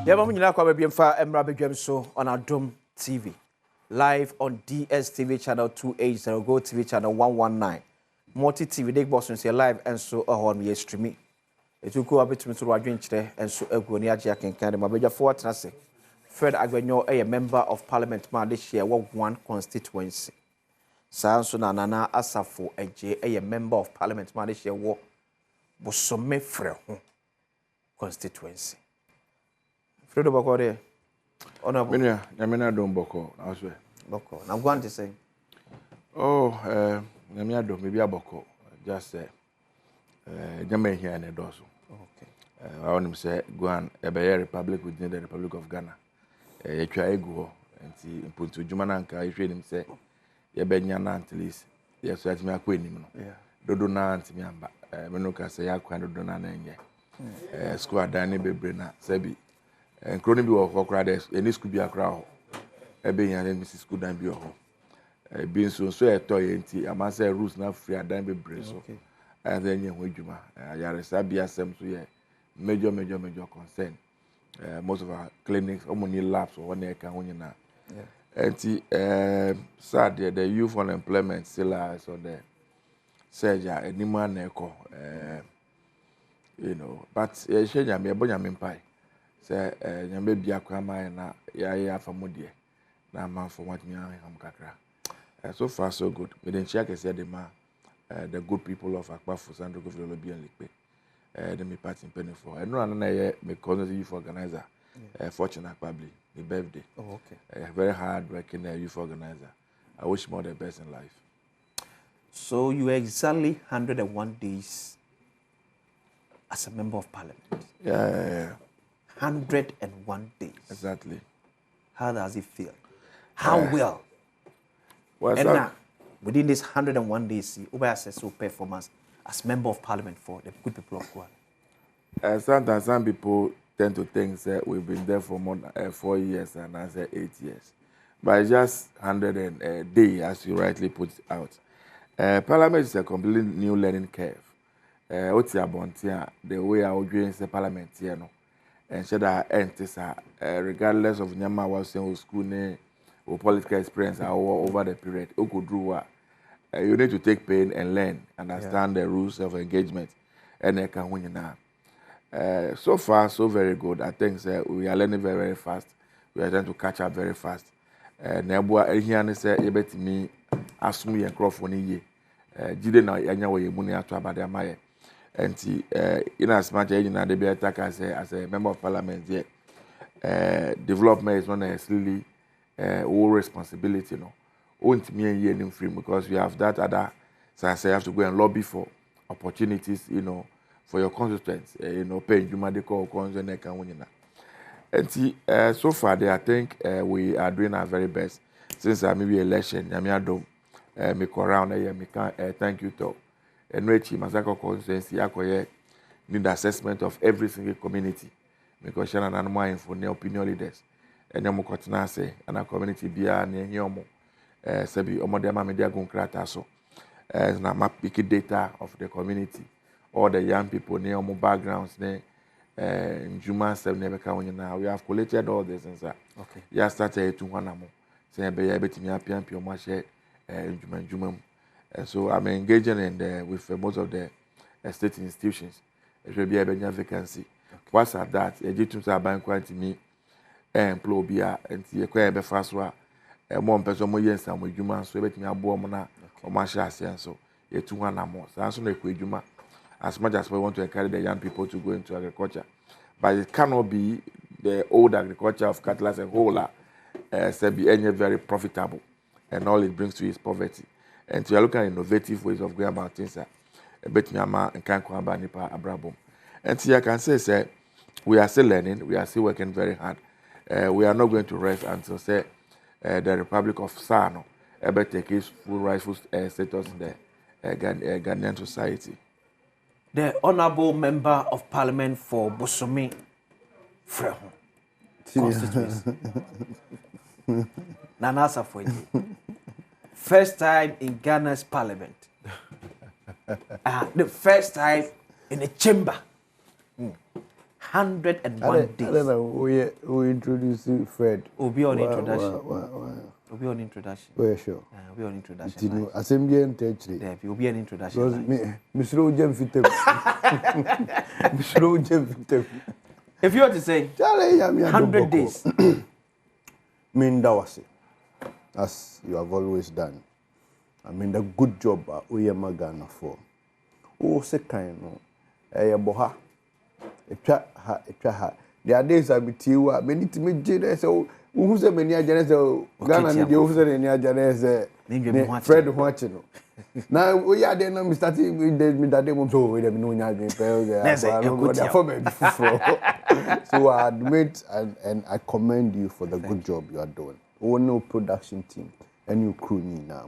Yeah, mama nyina kwa be mfa emra bedwam so on Adom TV. Live on DSTV channel 280, Go TV channel 119. Multi TV Big Boss say live and so on we streaming. It will go a bit to adwin kire and so egu ni age akenkan de mabedwa for tenase. Fred Agbenyo a member of parliament man this year one constituency. Sanso na Nana Asafo eje a member of parliament man this year wo Bosome Frɛ ho constituency. Fredo Boko there. Honorable. Nyamina Adom Boko. Boko. Now go on to say. Oh, Nyamina Adom maybe a Boko. Just Nyame here in the dozo. Okay. I want him say go on a republic within the Republic of Ghana. You try go and see put to Jumananka. You train him say you be nyana at least. Yes, so me akwe nim no. Yeah. Dodo na antimi amba. Me no ka say akwa dodo na na nye. School adani bebre na sebi. And crony be of crowd, any school be a crowd. A being and Mrs. School dan be a being so a toy and I must say rules now free and then be brace. And then you will juma. Sabia sem to ye major concern. Most of our clinics, only labs or 1 year can win now. And sad the youth unemployment still is on the surgery, any man echo. You know, but a shame I mean, Bonyamin pie. Say nyame bia kwama na ya famodie na man for what me am kakra. So far so good. We didn't check say the good people of Akpafo Sandro go follow be Likpe. The me party penny for. And no na me cause youth organizer. Fortunate probably the birthday. Oh okay. Very hard working youth organizer. I wish more the best in life. So you were exactly 101 days as a member of parliament. Yeah. 101 days. Exactly. How does it feel? How well? Well, and now, within this 101 days, Uber assess your performance as member of parliament for the good people of Ghana. Sometimes some people tend to think that we've been there for more than 4 years and I say 8 years. But it's just 100 day, as you rightly put it out. Parliament is a completely new learning curve. What's the way I would join the parliament here, no? And said that regardless of Nyama was in school or political experience over the period, you need to take pain and learn, understand the rules of engagement, and they can win now. So far, so very good. I think we are learning very, very fast. We are trying to catch up very fast. Nebua here say you bet me assume your microphone jide na yanya wo yemu ne ato abade amaye. And in as much as you know, they be attacked as a member of parliament, development is not necessarily all responsibility. No, won't me and free because we have that other. So I say you have to go and lobby for opportunities, you know, for your constituents. You know, paying you might call concern can win. And so far, I think we are doing our very best since maybe election. Adom, me go around here, me can thank you to. And Rechi Masako constituency akoye need assessment of every single community because shana na more info ne opinion leaders and them kotina say and a community bia na ehiomo sabi omode ma media gun krata so na map pick data of the community all the young people ne omo backgrounds ne njuma sef ne beka wonyina we have collected all this and okay ya started to wanamo say be ya betimi apiampi omo share njuma so I'm engaging in with most of the state institutions. It will be a vacancy. What's at that? A G2 to bank quantity me employ beer and see a queer fast one. A more person more yes and with Juma, so let me a bomb or my chassis and so. A 200 more. So answer the Juma as much as we want to encourage the young people to go into agriculture. But it cannot be the old agriculture of cattle as a whole, be any very profitable, and all it brings to is poverty. And we are looking at innovative ways of going about things. Bet me ama and can't come about nipa abrabom. And see, I can say, we are still learning. We are still working very hard. We are not going to rest until say the Republic of Sano ever take its full rightful status in the Ghanaian society. The Honorable Member of Parliament for Bosome Frɛ ho constituency. Nana Asafo. First time in Ghana's parliament. The first time in a chamber. 101 days. I don't know we introduce Fred. We'll be on introduction. We'll be on introduction. We're sure. We'll be on introduction. You know, assembly and actually. There will be an introduction. Because Mr. Jem Fitem. Mr. Jem Fitem. If you were to say 100 days, Mindawasi, as you have always done. I mean, the good job we are Magana for. Oh, second, boha. There are days I meet you. I mean, to meet Jane. So, who's a many agents? Ghana, and the officer in the Fred watching. Now, we are then I'm starting with that demo. So, we have no young So, I admit and I commend you for the good job you are doing. Oh, no production team. And you crew now,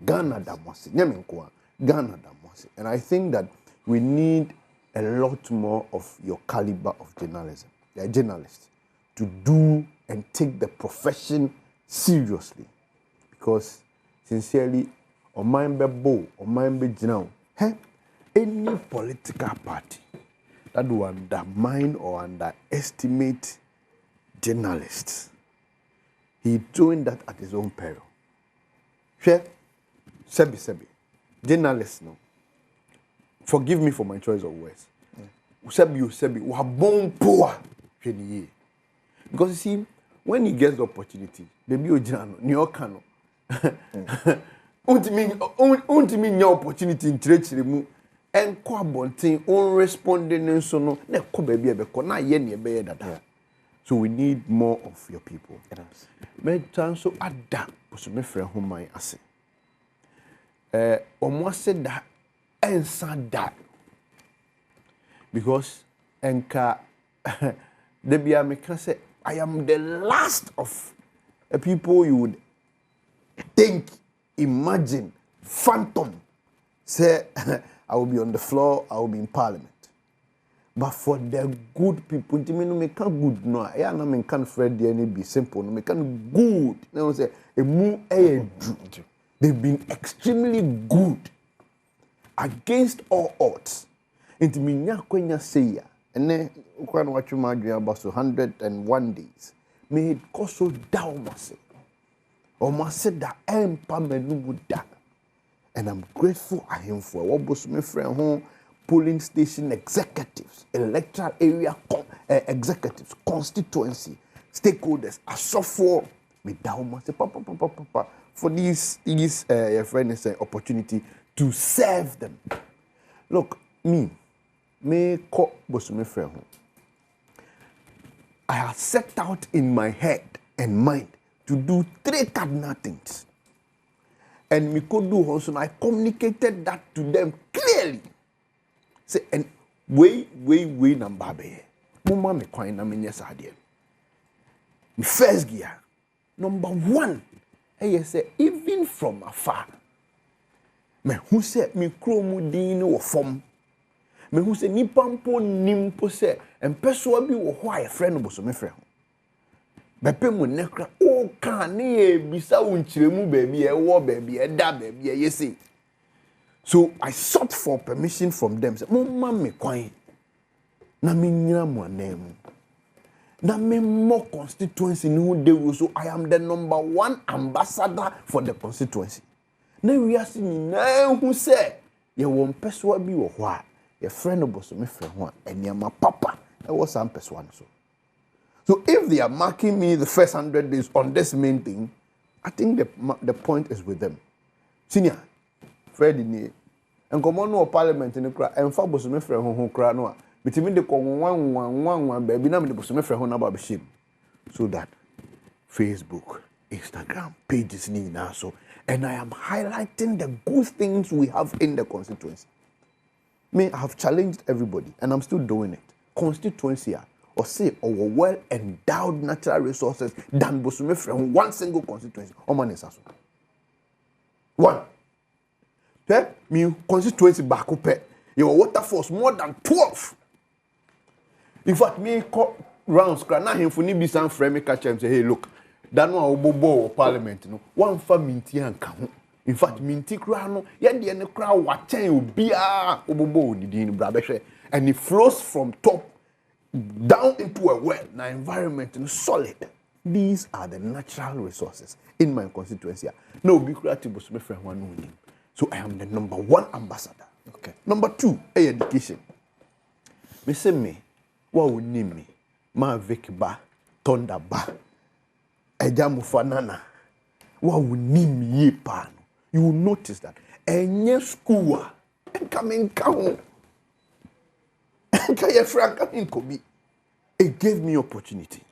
Ghana Damosi, Ghana Damosi. And I think that we need a lot more of your caliber of journalism, journalists, to do and take the profession seriously. Because sincerely, on my bow, on my any political party that will undermine or underestimate journalists, he's doing that at his own peril. Sebi. Journalists, no. Forgive me for my choice of words. Sebi, we are born poor. Because you see, when he gets the opportunity, baby Ojano, New York, ultimately, no opportunity in trade, and Quabontin, unresponding, and so no, baby, na yen ye that. So we need more of your people. Me chanso adapt. So me friend who my ase. Almost said that ensa that because enka debia me can say I am the last of the people you would think, imagine, phantom. Say I will be on the floor, I will be in parliament. But for the good people, no me can good no. Yeah, no me can Fred DNA be simple. No me can good. No say a mu they've been extremely good against all odds. Into me nya kwenya say ya. Ene ukwa no watch my dream about 101 days. Me it cost so down must or must say that empa menu da. And I'm grateful to him for what was my friend home. Polling station executives, electoral area executives, constituency, stakeholders, are so for for this your friend is an opportunity to serve them. Look, me call my friend. I have set out in my head and mind to do 3 cardinal things. And me could do also, I communicated that to them clearly. Say and way number be. Mama me kwai na me nyesa ade. The first gear. Number 1. Hey say even from afar. Me who say me kro mu din wo fom. Me who say nipa mpo nimpo say empeso bi wo ho a friend no boso me frɛ ho. Bepe mu nekra o kan ne e bisa wo nkyiremu baabi e wo baabi e da baabi e yesi. So I sought for permission from them. Say, Mama me kwan. Na me nyina mo anam. Na me more constituency no de so I am the number 1 ambassador for the constituency. Na we are seeing na who say ye won peso bi wo ho a ye friend oboso me frɛ ho a eniama papa e was some peso one so. So if they are marking me the first 100 days on this main thing, I think the point is with them. Senior Fred ni enkomo no parliament ni kra emfa boso me frɛ ho kra no a bitimi de ko wan baby na me de boso me frɛ ho na ba be shame. So that Facebook, Instagram pages ni na so, and I am highlighting the good things we have in the constituency. Me, I have challenged everybody and I'm still doing it. Constituency or say our well endowed natural resources than boso me frɛ ho one single constituency. Oman is aso. 1. Me constituency back up. Your water force more than 12. In fact, me call rounds na him for ni be some frame me catch him say, hey look, that one obobo parliament no. One fa minti anka ho. In fact, minti kra no, ye de ne kra wa chen obi a obobo ni din bra be hwe. And it flows from top down into a well, na environment is solid. These are the natural resources in my constituency. No, be creative, so I am the number 1 ambassador. Okay. Number 2, education. Me say me, what would name me? Ma Vic ba, Tonda ba, Ejamu fanana. What would name me ye pan? You will notice that any school and coming count. It gave me opportunity.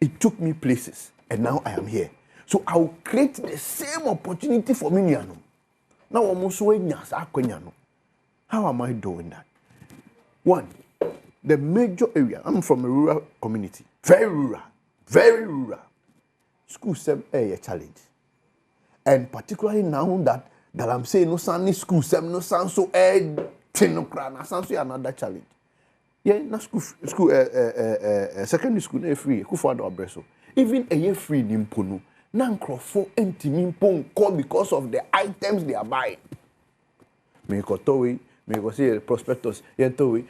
It took me places, and now I am here. So I will create the same opportunity for me. Now I'm also how am I doing that? 1, the major area. I'm from a rural community, very rural, very rural. School sem a challenge, and particularly now that I'm saying no sound school sem no sound so sound so another challenge. Yeah, na school secondary school na free. Kufa do abreso. Even a year free ni mpono. Na nkrofo entimi mponko because of the items they are buying. Me ko towe, me go see prospectus. Yentowe.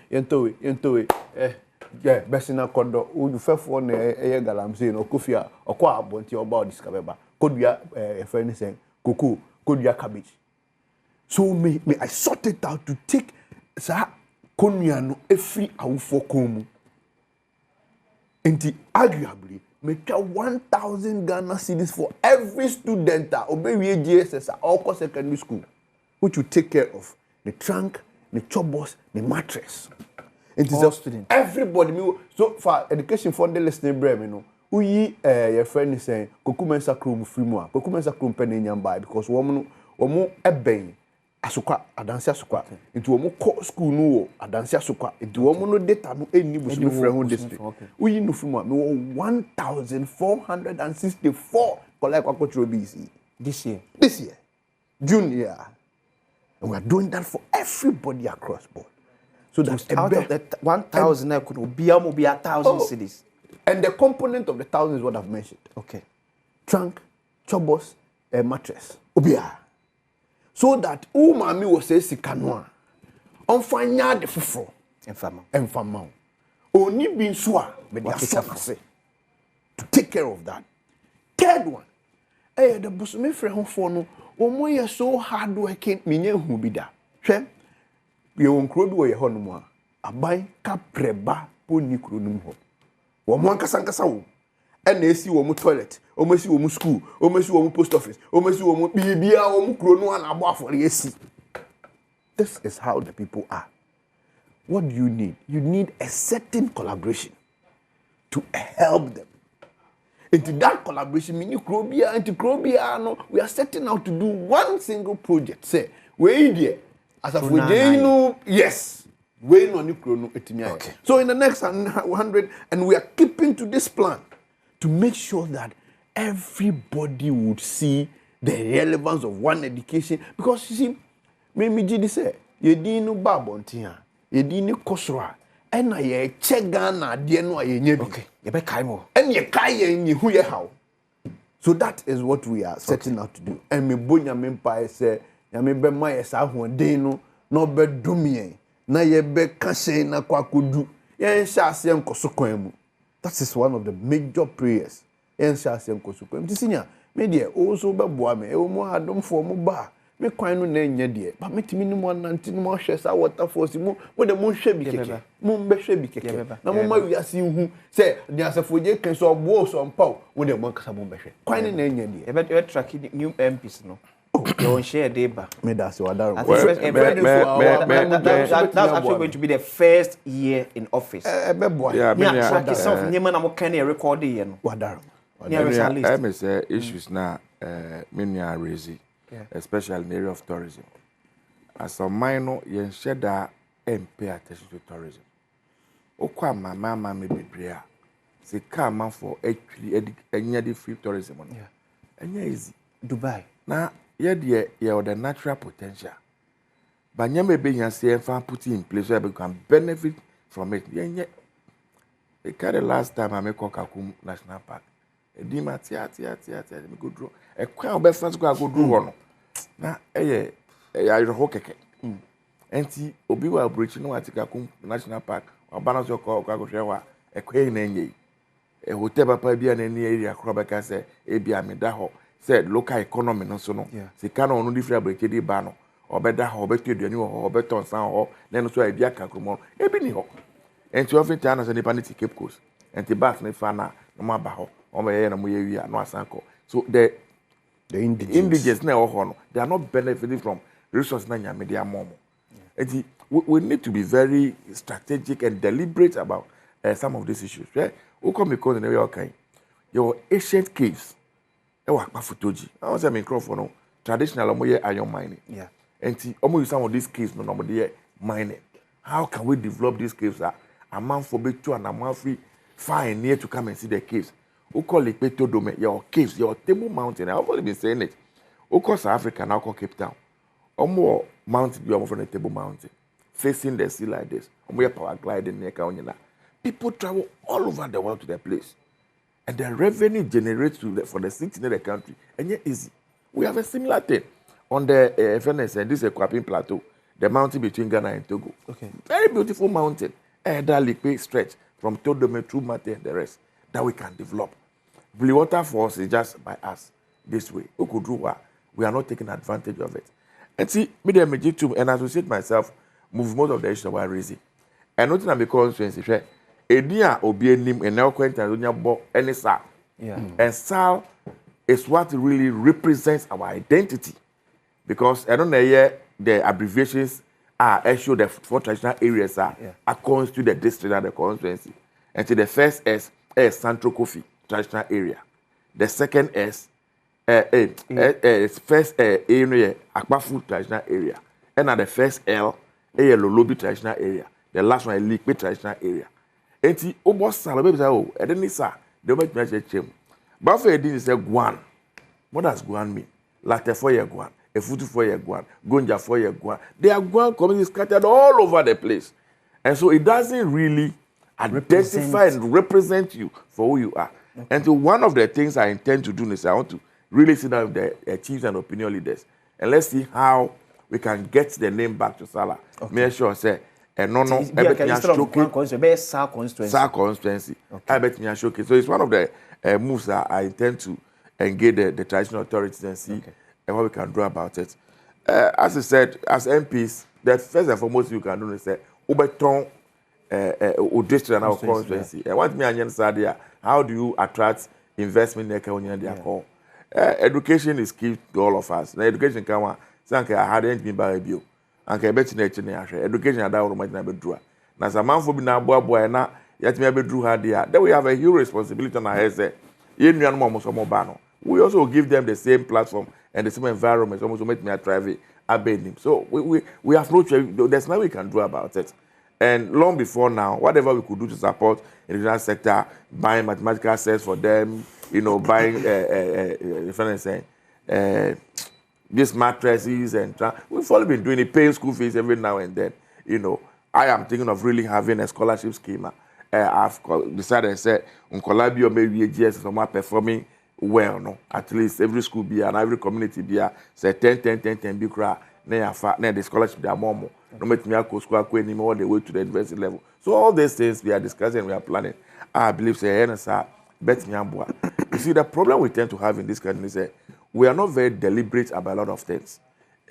Yeah, besina kodo. U fefo na eye galamse no kofia. Okwa abonti oba odiscoveba. Kodua friend saying cocoa, kodua cabbage. So me I sort it out to take konya no every awufo komu. Enti arguably make 1,000 Ghana cedis for every student obey GSS or secondary school, which will take care of the trunk, the chobos, the mattress. It is all student. Everybody. So for education fund listening, you know, we your friend is saying kokumensa krum free mo. Kokumensa krum penny nyamba because woman ebeng. Asukwa adansi asukwa into omo school no adansi asukwa into omo no data no eni busu friend district we no from me 1,464 collect kwakotro BC this year June year, and we are doing that for everybody across board, so that out of the 1,000 could be 1,000 cities, and the component of the 1,000 is what I've mentioned. Okay, trunk, chobos, a mattress obia. So that mami was say sikanoa on fanya de fufro enfama oni bin so a me dey say to take care of that. Third one, the boss me frɛ ho fo no omo ye so hard working menye hu bi da hwɛ ye won kro bi wo ye ho no mu a aban ka preba poni kro no mu ho wo mo ankasa wo and they see one toilet, almost see one school, almost see one post office, almost see one bibia, one chrono and above for the AC. This is how the people are. What do you need? You need a certain collaboration to help them. Into that collaboration, we are setting out to do one single project. Say, we're here. As of we know, yes. We know new chrono. Okay. So in the next 100, and we are keeping to this plan to make sure that everybody would see the relevance of one education. Because you see, me jidi say, ye di no babontia, ye di ni kosra, and I check Ghana, dear no, I nyebi. Okay, ye be kaimo. And ye kai ye who ye how. So that is what we are setting out to do. And me bonya mempa say, ya me be my esa one day no be dumie, na ye be kashe na kwakudu, ye sha se nkosokwan mu. That is one of the major prayers. Media also be boa me. Mo Adom for mo ba. Me kwan no na nya de. Ba metimi ni mo nante ni mo hwese water force mo de mo hwe bi keke. Mo be hwe bi keke. Na mo ma wiase hu say the asafoje kan so bo so mpaw wo de mo kasa mo be hwe. Kwan na nya de. E be track new MPs no. You won't share data. That's actually going to be the first year in office. I say issues now, many are raising, especially in the area of tourism. As a minor, you should pay attention to tourism. Okwa mama me be prayer. Say come for actually any free tourism. Yeah, easy. Dubai. Now. Yeah, the natural potential. But you may be put in place where we can benefit from it. Yeah. The carry last time I make Kakum National Park. A dima tia, me go draw. A crown best friends go draw one. Now, I hope and see Obiwa Bridge no Atikakum National Park balance your call go share a queen any a hotel papa be an any area crobaka say e bia me da ho said local economy no so no se kan no different abekedi ba no obeda ho obeto aduani ho obeton san ho na no so e bia kakromo e bi ni ho enti often time na say nipa ni Cape Coast enti back ne fa na no ma ba ho o me ye na mo ye wi no asanko so the indigenous na ho no they are not benefiting from resources na nyame dia momo enti we need to be very strategic and deliberate about some of these issues. Yeah, who come because in the way okay, your ancient caves, Akpafutoji. I was saying Crawford, no traditional iron mining. Yeah, and almost some of these caves, no nobody mining. How can we develop these caves? A man for better and a man free fine near to come and see the caves. Who call it Adom? Your caves, your Table Mountain. I've already been saying it. Who call South Africa now call Cape Town? Or more mountain, you are from the Table Mountain. Facing the sea like this, and we are power gliding near Kaonyana. People travel all over the world to their place, and the revenue generates for the city in the country, and yet easy. We have a similar thing on the this is a Kwapin Plateau, the mountain between Ghana and Togo. Okay, very beautiful mountain, that Likpe stretch from Todome through Mate and the rest that we can develop. Blue water force is just by us this way. We are not taking advantage of it. And see, me the magic too, and associate myself. Move most of the issues were raising. And nothing I'm because Edia obi nim and now bo any sa. Yeah. And Sal is what really represents our identity. Because I don't know here the abbreviations are show the four traditional areas are according to the district and the constituency. And so the first is Central Kofi traditional area. The second is first area Akpafu traditional area. And at the first L Lolobi traditional area. The last one is Likpe traditional area. Enti obo sala be say oh e dey nisa dey make me chem. But for edin say guan. What does guan mean? Latte for your guan, Efutu for your guan, Gonja for your guan. They are guan communities scattered all over the place. And so it doesn't really identify and represent you for who you are. Okay. And so one of the things I intend to do is I want to really sit down with the chiefs and opinion leaders and let's see how we can get the name back to Salah. Okay. Make sure say Sa constituency. I bet me showcase. So it's one of the moves that I intend to engage the traditional authorities and see what we can do about it. As I said, as MPs, the first and foremost you can do is say Ubeton district and our constituency. And what me and Sadia, how do you attract investment in their call? Education is key to all of us. Now, education can sanke I hadn't been by a bio. Anke beti na chine ahwe education ada wo ma na bedrua na samanfo bi na aboa na yatime bedru ha dia then we have a huge responsibility on our heads ye nuanu mo so mo ba no we also give them the same platform and the same environment almost make me drive abedim so we have no choice. There's nothing we can do about it. And long before now, whatever we could do to support in the regional sector, buying mathematical sets for them, buying these mattresses and we've all been doing it, paying school fees every now and then. I am thinking of really having a scholarship scheme. I've decided to say, Uncolabio maybe a GS for performing well, no. At least every school be and every community be say 10 be cry. The scholarship they are more. No make me go school anymore all the way to the university level. So all these things we are discussing, we are planning. I believe say bet me. You see, the problem we tend to have in this country is we are not very deliberate about a lot of things.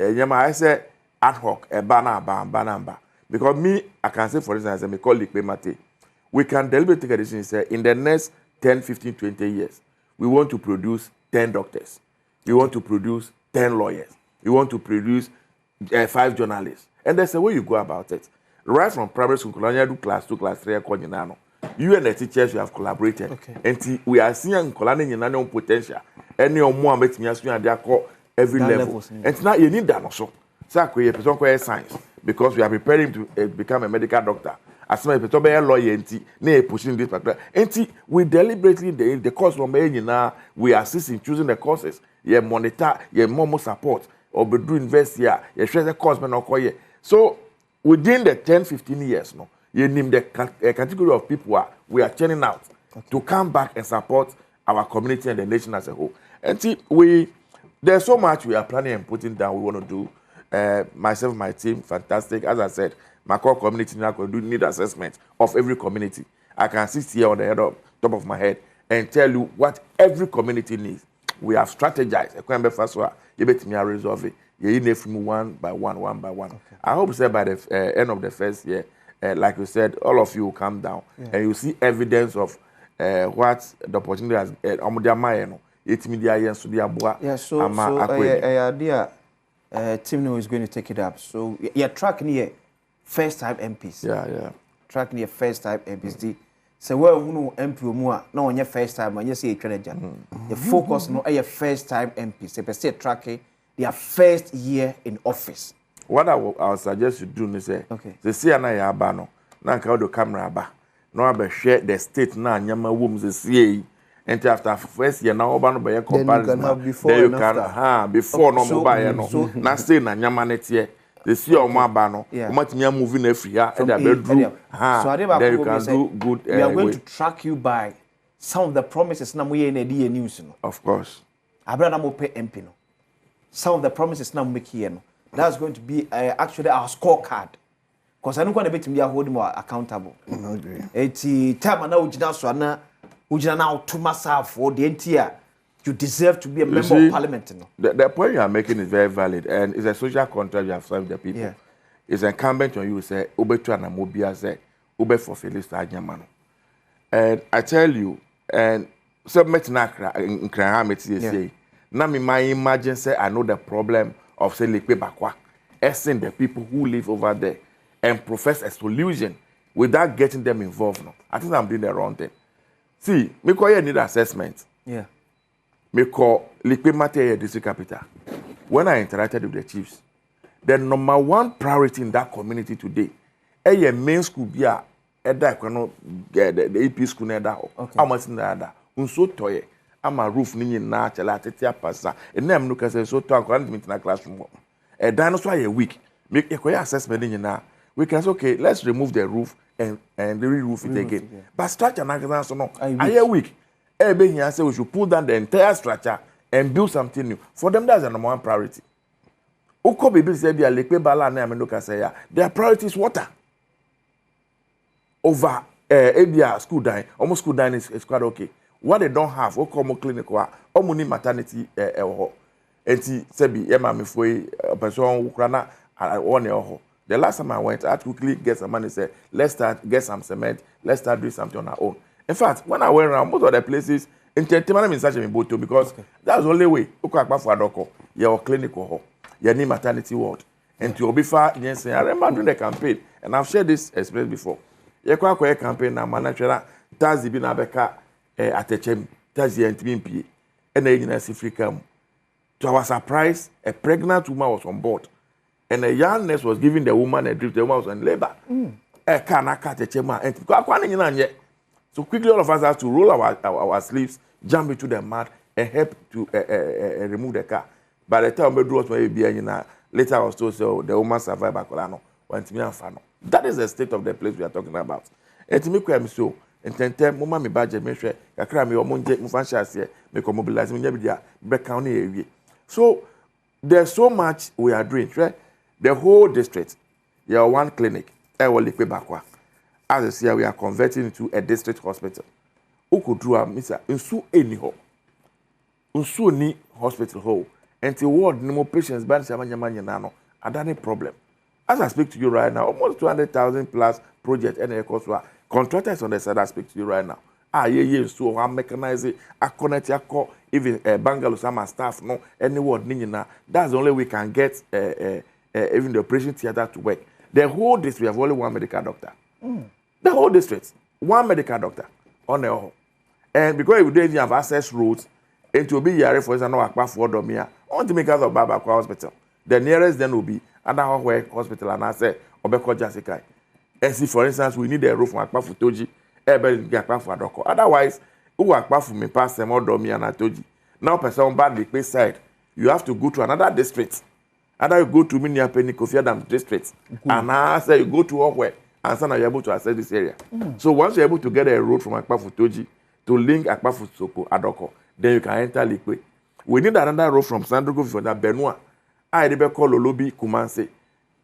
I say ad hoc, banamba. Because me, I can say for instance, I call Likpe Mate. We can deliberately take a decision say in the next 10, 15, 20 years, we want to produce 10 doctors. We want to produce 10 lawyers. We want to produce 5 journalists. And there's a way you go about it. Right from primary school, do class 2, class 3, you and the teachers, you have collaborated. Okay. And we are seeing potential. Any more makes me ask you and they call every level. And now you need that also. So we have science because we are preparing to become a medical doctor. As soon as we are lawyer, pushing this particular. And we deliberately the course from we assist in choosing the courses. You monitor, you more support, or be do invest here. You share the course, but not quite. So within the 10, 15 years, no, you name the category of people we are churning out to come back and support our community and the nation as a whole. And see, there's so much we are planning and putting down. We want to do. Myself, my team, fantastic. As I said, my core community now could do need assessment of every community. I can sit here on the top of my head and tell you what every community needs. We have strategized. You bet me resolve it. You need from one by one. Okay. I hope say by the end of the first year, like you said, all of you will come down and you see evidence of what the opportunity has. Team is going to take it up. So you're tracking here first time MPs. Yeah. Tracking here first time MPs. So well, who know MP more? No, on your first time, when you see a trainer, the focus no your first time MPs. They say tracking their first year in office. What I would suggest you do is say, the CNI abano, now can the camera ba, no I share the state now, nyama wombs the CA. And after first year now, Obano by a comparison, before you can before no mobile no. Now stay na nyama net here. The see on my bano, much near moving every year and the bedroom. So there you can do good. We are going to track you by some of the promises now we in a DA news. Of course. Abraham will pay MP. Some of the promises now make here. That's going to be actually our scorecard. Because I don't want to be hold more accountable. It's time now ujina now to myself for the entire. You deserve to be a member of parliament. The point you are making is very valid, and it's a social contract you have signed with the people. Yeah. It's incumbent on you to say, Ube to an Amobia say, Ube for Felix Ajamano. And I tell you, and so much nakra in Krahamity say, now me my imagine say I know the problem of say Lekpe Bakwa, asking the people who live over there and profess a solution without getting them involved. No, I think I'm doing the wrong thing. See, me call you need assessment. Yeah. Me call Lekpe Mate district capital. When I interacted with the chiefs, the number one priority in that community today, a main school be a the AP school near that. How much in that? Unso toye. I'm a roof nini na chala tetia pasa. And them look as so talk around in a classroom. A dinosaur a week. Make a assessment in na. We can say okay, let's remove the roof and re-roof it again. Yeah. But structure and so no. A week. Every year say we should pull down the entire structure and build something new. For them, that's the number one priority. Oko baby said they are Lekpe Bala and Amendoka say their priority is water. Over Abia school dying, almost school dying is quite okay. What they don't have, Oko clinic or Omuni maternity and Sebi Emma Mifwe person Ukrana one year. The last time I went, I had to quickly get some money. Say, let's start get some cement. Let's start doing something on our own. In fact, when I went around most of the places, in Tentemanam in such a boto because that's the only way. Ukakba for adoko, your clinic or your new maternity ward, and to Obifa. Yes, I remember doing the campaign, and I've shared this experience before. Your campaign now, manager, Tazi Binabeka at the Chem, Tazi and Timpi, and the agency free come. To our surprise, a pregnant woman was on board. And a young nurse was giving the woman a drip. The woman was on labor. A canaka chema and so quickly all of us have to roll our sleeves, jump into the mud, and help to remove the car. By the time we do what we be later I was told so the woman survived Bacolano. That is the state of the place we are talking about. And to make me so, and ten mama me budget me share, kakra me omonje me fancy here, me mobilize me nyabidia, break county area. So there's so much we are doing, right? The whole district, you have one clinic, Lekpe Bakwa. As I say, we are converting into a district hospital. Ukudua, Mr. Unsu anyhow. Unsu ni hospital hole. And the ward no more patients, but nano. Adani problem. As I speak to you right now, almost 200,000 plus project and contractors on the side I speak to you right now. So I'm mechanizing, I connect even Bangalore, some staff, no, any ward, nina. That's the only way we can get even the operation theater to work. The whole district, we have only one medical doctor. The whole district, one medical doctor on the whole. And because we don't even have access roads, it will be Yare for example, Akpa for Domia, on to make us of Babakwa Hospital. The nearest then will be Adahwe Hospital, and I say, Obeko Jasikai. And see, for instance, we need a roof from Akpa for Toji, Akpa for Adoko. Otherwise, who Akpa for me pass them all Domia and Toji. Now, person bad the place side, you have to go to another district. Either you go to Minneapolis, Kofi Adams district, and I say you go to Okwe. And so now you're able to access this area. So once you're able to get a road from Akpafu Toji to link Akpafu Soko Adoko, then you can enter Lekpe. We need another road from Sandrogo for that Benua. I did call Olobi Kumanse.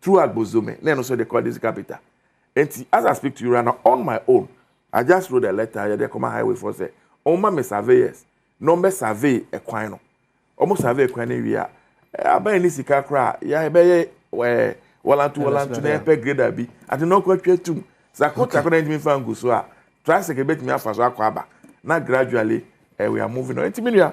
through Agbozome. Then also they call this capital. And as I speak to you right now, on my own, I just wrote a letter. They come highway for say, "Oma me surveyors, number survey a quino, almost survey a quino we are. I buy any sika cry. Yeah, I buy where Walantu na pe grade abi. I do not quite too. Sakota couldn't me find go so. Try to get me after so akwaba. Now gradually we are moving on. Intimidia.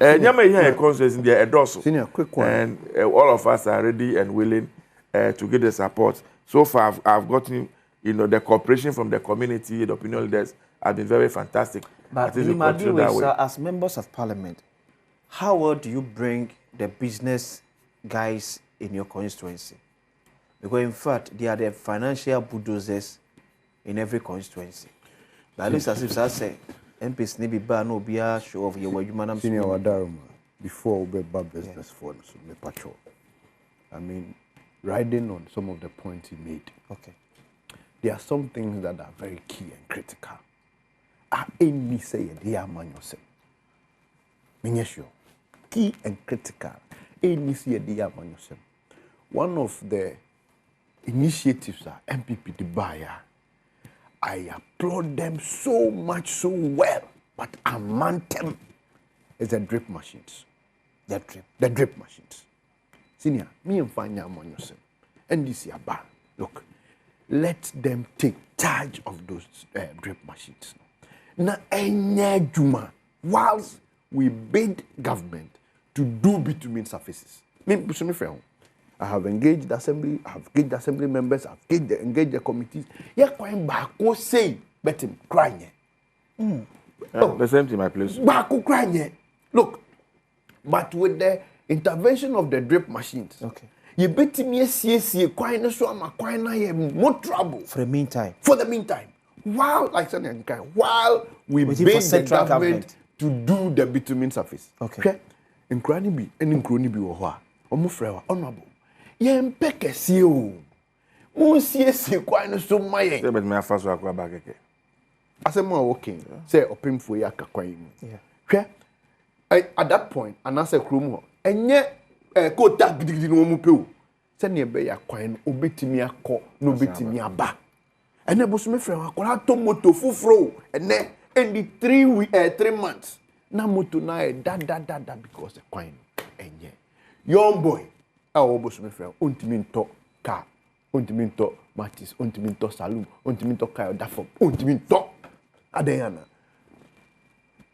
Nyama here concerns in the Edoso. Senior, quick one. And all of us are ready and willing to give the support. So far, I've gotten, the cooperation from the community, the opinion leaders have been very fantastic. But as members of parliament, how well do you bring the business guys in your constituency? Because in fact, they are the financial bulldozers in every constituency. At least as if I say, MPs need be ban no be a show of your human. Senior Wadaruma, before we bad business for us, me patrol. I mean, riding on some of the points he made. Okay. There are some things that are very key and critical. I ain't say they are man yourself. Sure. Key and critical. Ain't say they are man yourself. One of the initiatives are MPP the buyer. I applaud them so much, so well, but among them is the drip machines. The drip machines. Senior, me and find your money yourself. And this year, look, let them take charge of those drip machines. Now, juma, whilst we bid government to do bitumen surfaces. I have engaged the assembly, I have engaged the assembly members, I have engaged the committees. You're going back, say, but him crying. The same thing, my place. Back crying. Look, but with the intervention of the drip machines, okay, you bet me see quite so I'm quite more trouble. For the meantime. While, like while we beg the government to do the bitumen surface. Okay. In Kranibi and in Kronibi or Omufrewa, honorable. Yen peke si o. Mo si quite so my. Say, but me first work back again. As I'm working, say opim for ya kakwan. Yeah. At that point, and I say Krumo, and yet ko tag digidi no mu pe o. Say ne be ya kwan obetimi akọ no betimi aba. And then bosu me friend akola to moto fufuro and then in the 3 months na moto na da because the kwan enye. Young boy, our bosu me friend ontimi nto car, ontimi nto Matis, ontimi nto saloon, ontimi nto car da form, ontimi nto adeyana.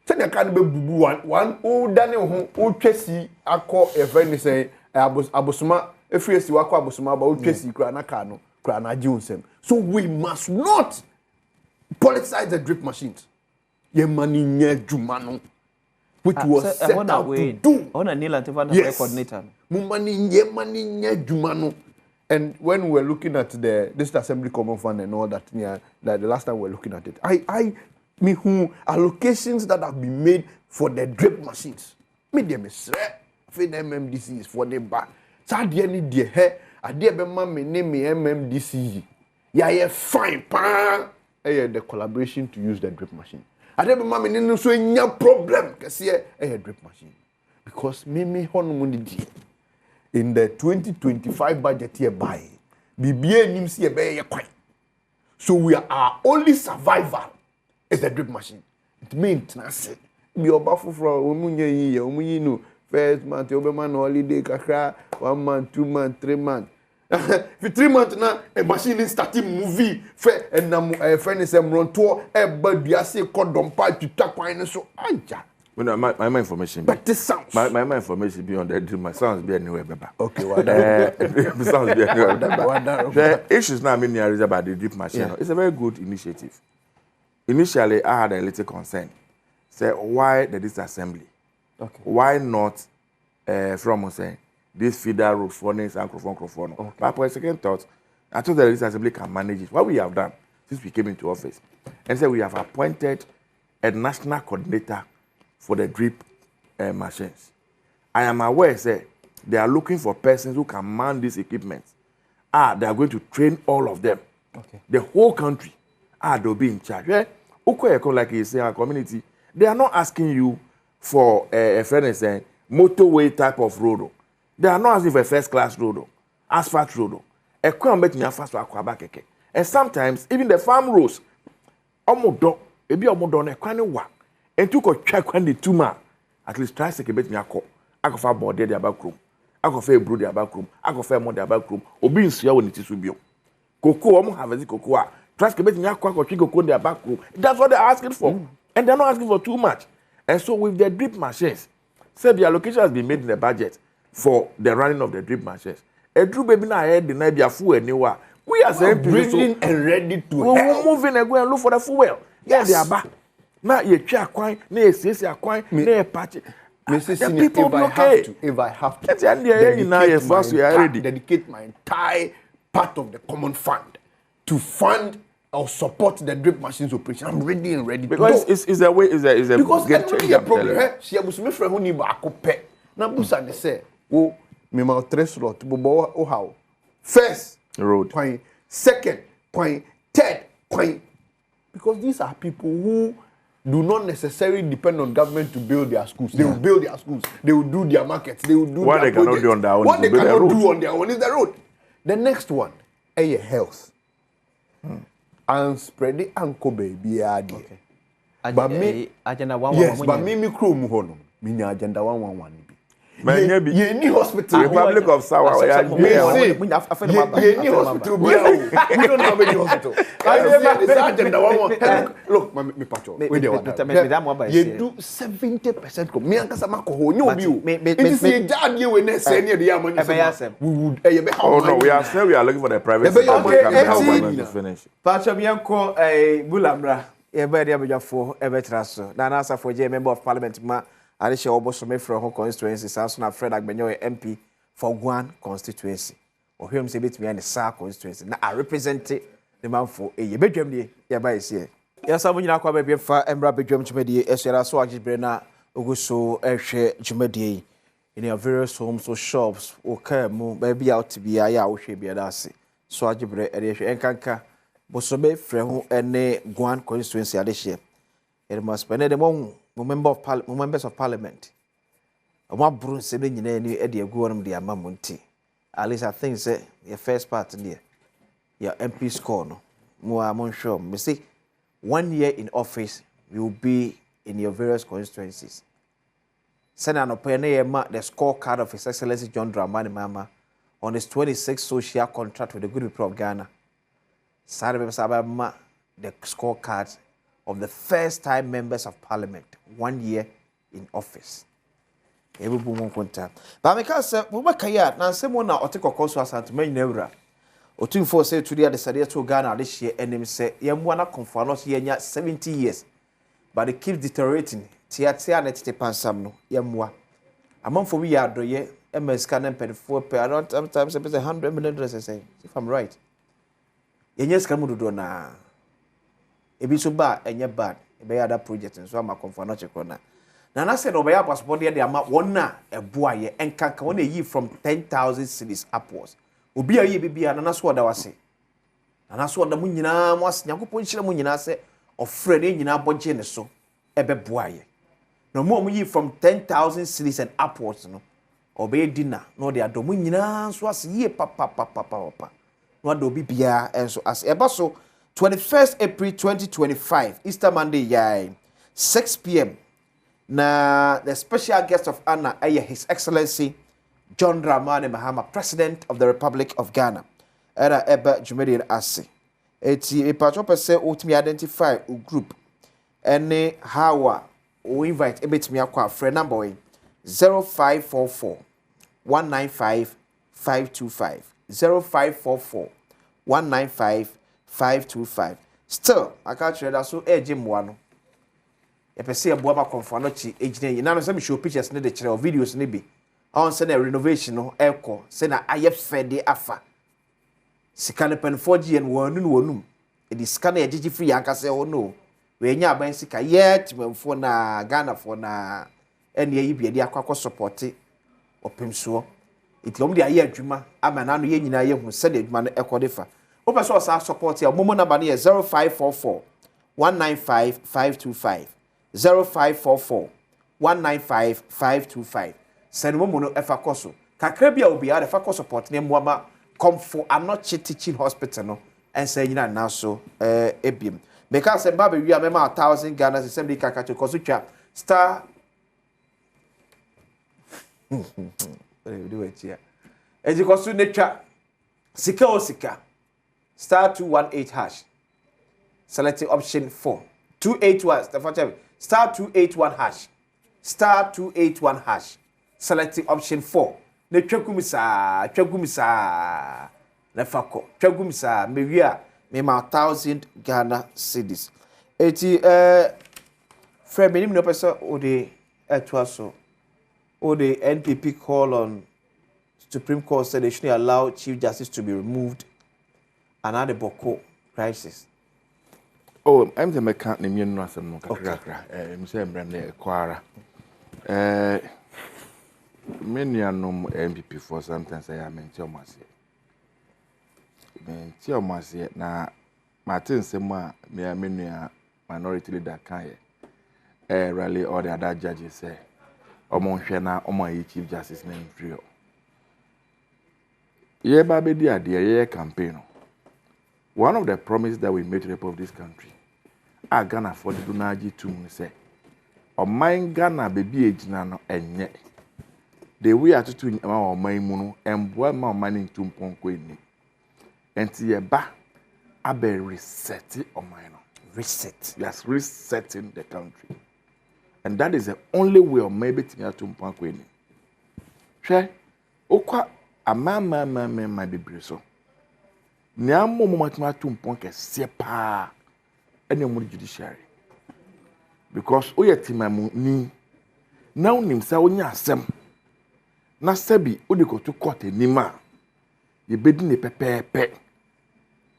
Send a can be bubu one o dane ho o twesi akọ efe ni say abosuma efiesi wakọ abosuma ba o twesi kra na car no kra na ji onsem. So we must not politicize the drip machines. Ye mani nye juma no which was set out to do. Yes. Coordinator. Mani nye juma no. And when we were looking at this assembly common fund and all that, the last time we were looking at it, me who allocations that have been made for the drip machines. Me dem is for the MMDCs for the bar. So the any dear hair, I dear be me name me MMDC. Yeah, fine, pa. The collaboration to use the drip machine. I dear be me name so no problem. Cause drip machine because me honey in the 2025 budget year by BBA nims ye be quite. So we are our only survivor. It's the drip machine. It means nothing. Be obafu from omunye yi no first month obeman holiday kakra 1 month 2 months 3 months. For 3 months now a machine is starting movie fe and friend is run tour e badua say kodompa twitwa kwan so aja. My information. But this sounds. My information beyond the drip. My sounds be anywhere, Baba. Okay, sounds be anywhere. The issues now many are about the drip machine. Yeah. It's a very good initiative. Initially, I had a little concern. Say, why the disassembly? Okay. Why not from saying this feeder road for and microphone? Okay. But for a second thought, I thought that the disassembly can manage it. What we have done since we came into office, and so we have appointed a national coordinator for the drip machines. I am aware, say, they are looking for persons who can man these equipment. They are going to train all of them. Okay. The whole country. They'll be in charge. Like you say, our community, they are not asking you for a motorway type of road. They are not asking for a first-class road, asphalt road. ekwan bet me afa so akwaba keke. And sometimes even the farm rows omodo ebi omodo na ekwan ne wa. Entu ko twa kwan de tuma at least tricycle bet me akọ. Akofa board de abakrom. Akofa ebru de abakrom. Akofa mo de abakrom. Obi nsua woni ti so bio. Koko omo harvest koko a tricycle bet me akọ twi koko de abakrom. That's what they're asking for. And they're not asking for too much. And so with the drip machines, say the allocation has been made in the budget for the running of the drip machines. A true baby na head the night fuel anywhere. We are saying ready and ready to we're moving and go and look for the fuel. Yes, they are back. Now you check coin, na see coin, na patch. The people be okay. If I have to, at the end of the year, dedicate my entire part of the common fund to fund or support the drip machines operation. I'm ready and ready because to go. It's a way, is a because game changer. Problem. She abus me friend who ni ba akope. Na busa de say, "Oh, me ma tres slot bo o how. First road. Point. Second point. Third point. Because these are people who do not necessarily depend on government to build their schools. They will build their schools. They will do their markets. They will do what their they cannot do on their own. What they cannot do on their own is the road. The next one, health. And spread the ankle baby idea. Okay. But me agenda 111. Yes, but me crow mu hono. Me nya agenda 111 bi. Ye ni hospital. Republic of Sawa. Ye ni hospital bi. We don't have any hospital. This agenda 111. Look, me pacho. We dey one. You do 70% me ankasa makoho nyo bi o. It is a job you we na say near the amani. We would oh no, we are looking for the private sector to finish. Pacho bianco bulamra. Everybody abejafo ebetraso. Na na for J member of parliament ma Arisha Obosome from constituency South na Fred Agbenyo MP for Guan constituency. Or him say bit me and the Sa constituency. Na I represent the man for a bedroom dey ya ba ise. Yes amu nyina kwa be fa emra bedroom chumedie esera so agibre na oguso ehwe chumedie in your various homes or shops or mu baby out to be ya wo hwe bia da ase. So agibre e dey hwe enkanka Bosome Frehu ene Guan constituency adehye. It must be the members of parliament. Omo brun se be nyina ni e de agu onum de amamunti. At least I think say your first part there. Your MP score no. Mo amon sure me say 1 year in office you will be in your various constituencies. Send an opinion the scorecard of His Excellency John Dramani Mahama on his 26th social contract with the good people of Ghana. The scorecard of the first-time members of parliament 1 year in office. But I can't say, we work here. Now, someone now take a course as a man never. Or 2 4 say today the study to Ghana this year, and them say, Yamwana confirm us here 70 years, but it keeps deteriorating. Tia net Mpensenpensenmu Yamwa. Among for we are do ye, MS can pay 4 per around sometimes 100 million dollars. If I'm right. Yenyes kamu do na ebi so ba enye bad e be other project so am confirm no check na na say no be ya passport dey ama won na eboa ye enkanka won yi from 10,000 cedis upwards obi ayi bibia na so oda wase na so oda mu nyina mo as yakopon hire mu nyina se ofre ne nyina boje ne so e be boa ye na mo yi from 10,000 cedis and upwards no obe dinner no dey adomu nyina so as ye papa what do be bia and so as ebaso 21st April 2025 Easter Monday yai 6 p.m. na the special guest of honor His Excellency John Dramani Mahama, President of the Republic of Ghana. Era eba jumedi ase. Eti e patro pese ultimi identify a group. Ene hawa o invite ebetimi akwa friend number 0544 195 525. 0544 195 525. Still, I can't share that so Jim one. If I say a boaba confirm not age now some show pictures need the chair videos maybe. I want send a renovation no echo. Send a IF fed afa. Sikane pen 4G and one. It is scan a GG free anka say oh no. We nya ban sika yet for na Ghana for na any ye be the aqua support opim so. It yom de aye adwuma ama na no ye nyina ye hu said adwuma no ekodefa opa so sa support ya momo number na 0544 195 525 0544 195 525 send momo no efa koso kakra bia obi a efa koso support ne moama comfort. I'm not teaching hospital no. And say you know now so ebim. Because a baby we are 1,000 Ghana assembly kaka to kosucha star. Do it here. As you consider nature, sika or sika, star 218 hash. Selecting option 4. 281. Star 281 hash. Star 281 hash. Selecting option 4. Ne twagumisa. Ne fako. Twagumisa. Mewia. Me 1,000 Ghana cedis. Eti friend, me no person o de etwaso. O the NPP call on Supreme Court said they shouldn't allow Chief Justice to be removed. Another Boko crisis. Oh, I'm the mechanic. You know some kakra. I'm saying brand Kwara. Many are no MPP for sometimes I am in Tiomasi. Tiomasi na Martin Sema me a minority leader can rally all the other judges say. Omonhwena omo Chief Justice name free. Ye baby dear campaign. One of the promises that we made to the people of this country, I Ghana afford to do naji to say, o mine Ghana baby age no enye. The way are to our mine muno and boy my money to mponko ni. Enti ye ba abe reset on mine. Reset. Yes, resetting the country. And that is the only way of maybe to to mponko ni. Hwe okwa amama my baby so. Nyamo momatuma to mponke sepa ene mu judiciary. Because oyetimamu ni na unim sa onya asem na sabi odiko to court enima ye bedi ne pepepe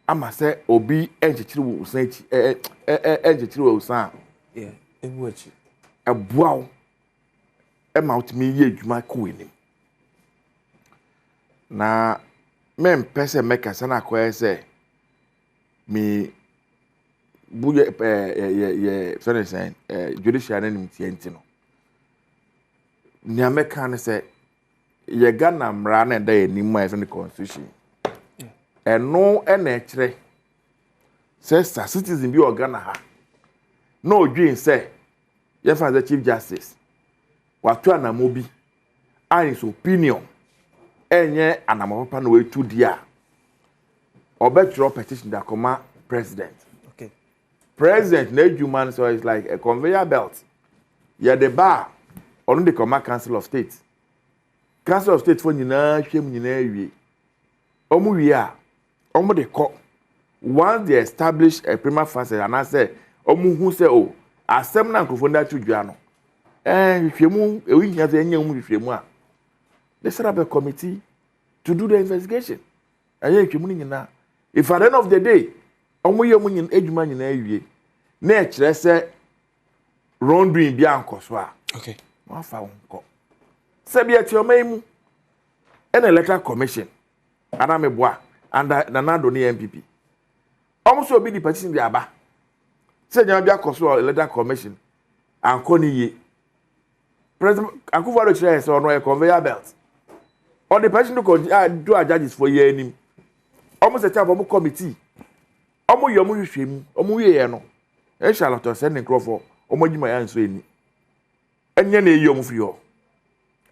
ama se obi enchechiri wo usan echi enchechiri wo usan Ewu echi ebuawo e ma utimi ye adwuma ko enim na Mpense mekasa na akoye se mi buye ye judiciary nim tienti no nya meka ne se ye Ghana mra na da enim ma the constitution eno e na ekire se citizen bi o Ghana ha no odwin se ye fa the Chief Justice watu anamobi and his opinion enye anamapapa no wetu dia obetro petition da koma president. Okay. President na human so it's like a conveyor belt. Yeah, the bar on the koma Council of State. Council of State for nyina hwem nyina awie. Omu wie a omu de ko once they establish a prima facie and I say omu hu say oh asem na nkofo nda tudwa no hwemu ewi nya say enya omu hwemu a they set up a committee to do the investigation. And if at the end of the day, omu ye munyin edwuma nyina awie na e kire se wrongdoing bia nkoso a okay ma fa wonko se bia ti omaimu an electoral commission adame boa and nanado ni MPP omu so obi di petition di aba se nya bia koso electoral commission anko ni ye president akufo kire se ono e conveyor belt on the person to do a judges for year nim almost a type of committee omo yomu hwehwem omo ye no e Charlotte send Crawford omo gima ya nso eni enye na eyi omo free ho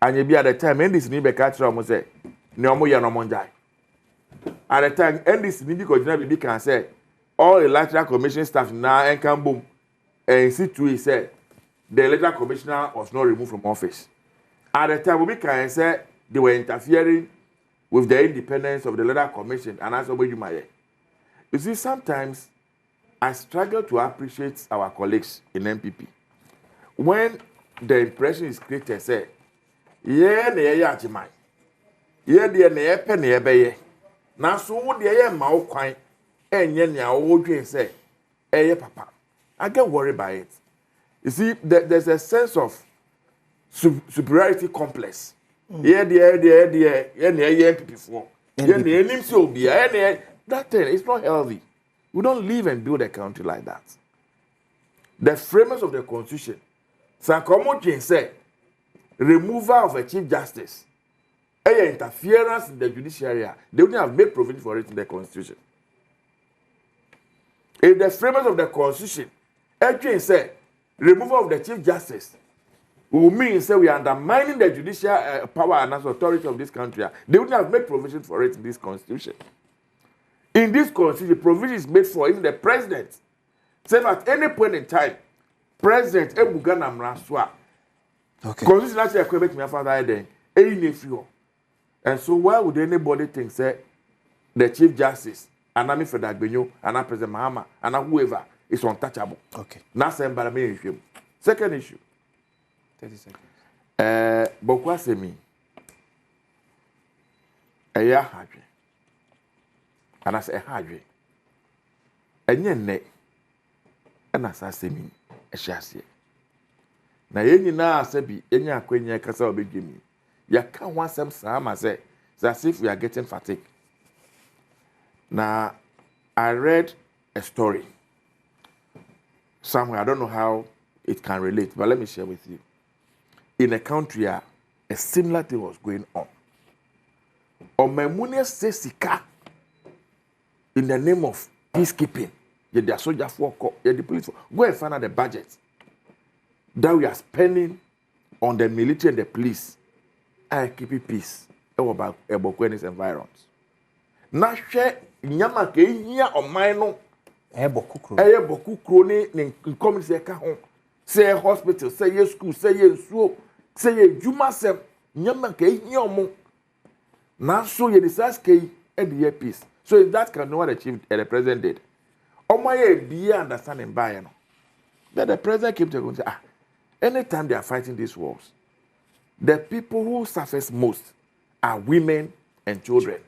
anye bi at the time ndis ni be ka kire omo say ne omo ye no omo njai at the time ndis ni bi ko gina bi kan say all electoral commission staff na enkambom and situ say the electoral commissioner was not removed from office at the time we can say they were interfering with the independence of the Electoral Commission and as you see, sometimes I struggle to appreciate our colleagues in MPP. When the impression is created, say, yeah, Jimai, yeah, the penny ebeye. Now, so the air mouth quine, and yen old say, eh, papa. I get worried by it. You see, there's a sense of superiority complex. Yeah, before. That thing is not healthy. We don't live and build a country like that. The framers of the Constitution, Sankomo say, removal of a Chief Justice, interference in the judiciary, they wouldn't have made provision for it in the constitution. If the framers of the constitution actually say removal of the chief justice will mean say we are undermining the judicial power and authority of this country, they wouldn't have made provision for it in this constitution. In this constitution, provision is made for even the president. Say at any point in time, President Ebugana Mraswa. Okay. Constitution actually equate me father then. Any nephew. And so why would anybody think say the chief justice and Ami Fedagbenyo and President Mahama and whoever is untouchable? Okay. That's the environment issue. Second issue. 30 seconds. Bokwa semi. Eya hadwe. And I say hadwe. Enye ne. And I say semi. Eshase. Na yenyi na asebi enya akwenye kasa obegemi. Ya can want some sama say as if we are getting fatigued. Now I read a story somewhere. I don't know how it can relate, but let me share with you. In a country, a similar thing was going on. Omemune Sesika, in the name of peacekeeping, the soldier for the police. Go and find out the budget that we are spending on the military and the police. I keep peace about this environment. Now, share nyama ke hia oman no boku kro ni community ka ho say hospital say school say nsuo say juma sem nyama ke hia omo na so ye disas ke e the peace. So if that can not achieved the president did, omo ye be understanding by no, that the president came to say anytime they are fighting these wars, the people who suffers most are women and children.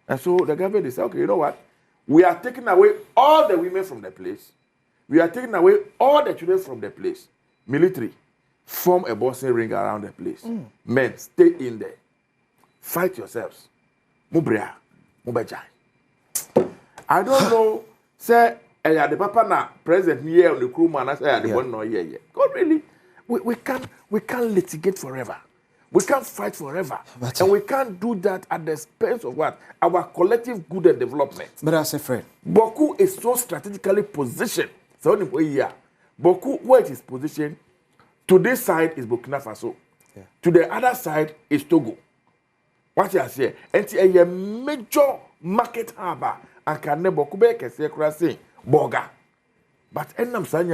And so the government is okay, you know what? We are taking away all the women from the place. We are taking away all the children from the place. Military, form a boxing ring around the place. Men, stay in there. Fight yourselves. Mubrea, mubejai. I don't know, say, the papa na president here on the crew man, I say, the one no here. God really, we can't litigate forever. We can't fight forever. And we can't do that at the expense of what? Our collective good and development. But I say, friend, Boku is so strategically positioned. So, Boku, where it is positioned, to this side is Burkina Faso. Yeah. To the other side is Togo. What you say? And it's a major market harbor. And can never Boku say, Boga. But I'm saying,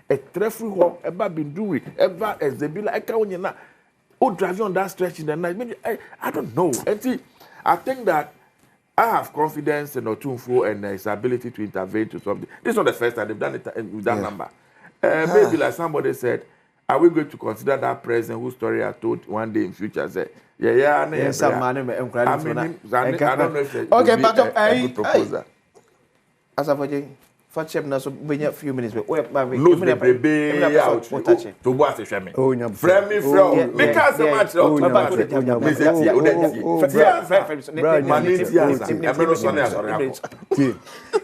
a traffic hole ever been doing, ever as the bill, I can't. Who drive on that stretch in the night? I don't know. And see, I think that I have confidence in Otunfo and his ability to intervene to something. This is not the first time they've done it with that number. Maybe like somebody said, are we going to consider that president whose story I told one day in future? Say, I don't know if it's okay, but a good proposal. As I've for chef now, so we have a few minutes. Lose the baby out to watch the family. Friend me from me can't say much.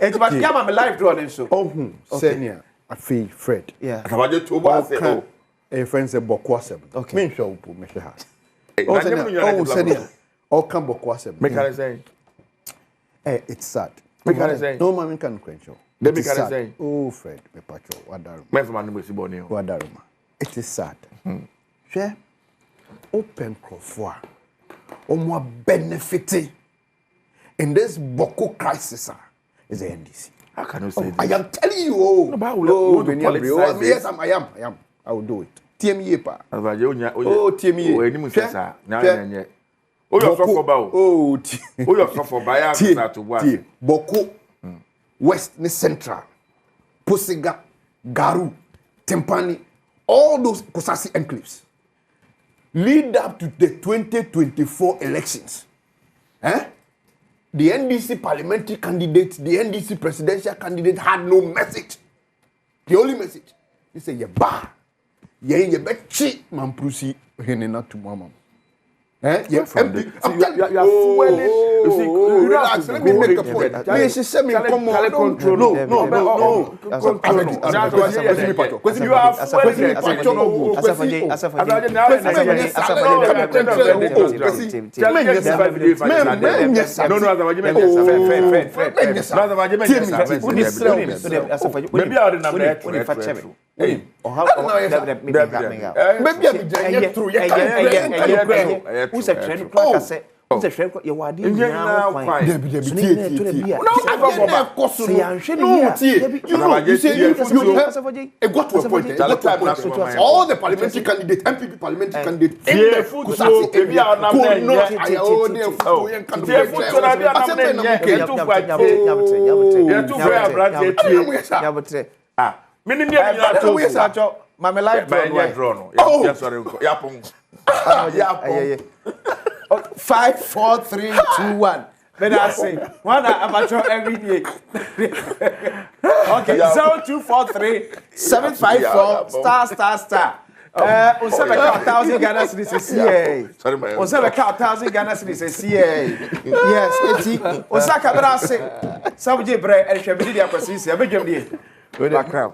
It's my camera live drawing so. Oh, senior, I feel Fred. Yeah. A friend said Bokwasem. Okay. Me show up, me show. Oh, senior. Oh, come Bokwasem. Me can say. It's sad. Me can say. No man can quench. Let me say. Oh, Fred, me pacho, wadaru. Me from anu si boni. Wadaruma. It is sad. Share open crofwa. Omo benefiting in this Boko crisis is the NDC. How can you say this? I am telling you, oh, no, but yes, I am. I will do it. TME pa. Oh, TME. Oh, any musasa. Na nye. Oh, you suffer ba. Oh, you suffer ba ya to what? Boko West ni Central, Posiga, Garu, Tempani, all those Kosasi enclaves lead up to the 2024 elections. The NDC parliamentary candidate, the NDC presidential candidate had no message. The only message, he said, "Ye ba, ye bechi mamprusi henena to mama." Yeah, from MP. the, you are fueling. You see, you Relax, let me make a point. Me, she said me come on. Control. No. You are who's a trend cracker? Who's a trend? You are doing now. You got to a point. All the parliamentary candidates, MPP parliamentary candidates, my life drawn. Yes, sorry. 5, 4, 3, 2, 1. Then I say, one amateur every day. Okay, 0243 754 ****. On se beka 1,000 Ghana cedis CA. On se beka 1,000 Ghana cedis CA. Yes, eti. On sa kamera se. Sabu je bre, e hwe bi dia kwesi se. Abedwam die. Background.